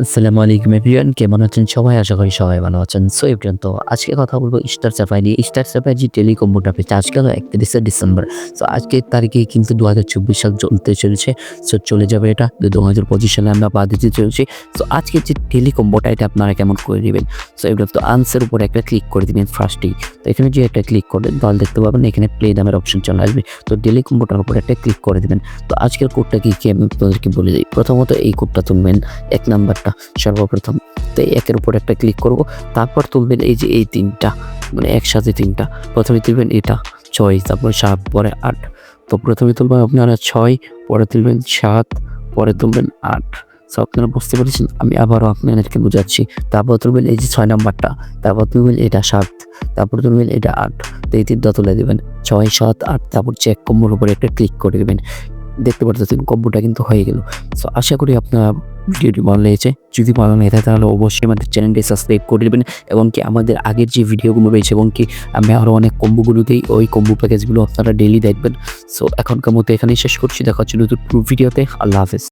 আসসালামু আলাইকুম এভরিওয়ান, কেমন আছেন সবাই? আশা করি সবাই ভালো আছেন। সো এভরিওয়ান, তো আজকে কথা বলবো স্টারসফি নিয়ে। স্টারসফি যে টেলিকম্বোটা পেয়েছে আজকে হলো 31শে ডিসেম্বর। সো আজকের তারিখে কিন্তু 2024 সাল চলতে চলেছে। সো চলে যাবে এটা 2025 সালে আমরা পা দিতে চলেছি। সো আজকের যে টেলিকম্বোটা এটা আপনারা কেমন করে নেবেন? সো এভরিওয়ান, তো আনসার উপরে একটা ক্লিক করে দিবেন ফার্স্টেই। তো এখানে যে একটা ক্লিক করবেন তাহলে দেখতে পাবেন এখানে প্লে নামের অপশন চলে আসবে। তো টেলিকম্বোটার উপরে একটা ক্লিক করে দিবেন। তো আজকের কোডটা কি আমি আপনাদেরকে বলে দিই। প্রথমত এই কোডটা তুলবেন, 1 নাম্বারটা সর্বপ্রথম। তো এই একের উপর একটা ক্লিক করব। তারপর তুলবেন এই যে এই 3টা, মানে একসাথে 3টা। প্রথমে তুলবেন এটা 6, তারপর 7, পরে 8। তো প্রথমে তুলবেন আপনারা 6, পরে তুলবেন 7, পরে তুলবেন 8। সো আপনারা বুঝতে পেরেছেন? আমি আবারও আপনাদেরকে বুঝাচ্ছি। তারপর তুলবেন এই যে 6 নাম্বারটা, তারপর তুলবেন এটা 7, তারপর তুলবেন এটা 8। তো এই 3টা তুলে দিবেন 6, 7, 8। তারপর চেক কম্বোর উপরে একটা ক্লিক করে দিবেন। দেখতে পারতেছেন কম্বোটা কিন্তু হয়ে গেল। সো আশা করি আপনার ভিডিওটি ভালো লেগেছে। যদি ভালো লেগে থাকে তাহলে অবশ্যই আমাদের চ্যানেলটি সাবস্ক্রাইব করে দেবেন এবং কি আমাদের আগের যে ভিডিওগুলো রয়েছে এবং কি আমি আরও অনেক কম্বোগুলো দিই, ওই কম্বো প্যাকেজগুলো আপনারা ডেইলি দেখবেন। সো এখনকার মতো এখানেই শেষ করছি। দেখা হচ্ছে নতুন ভিডিওতে। আল্লাহ হাফেজ।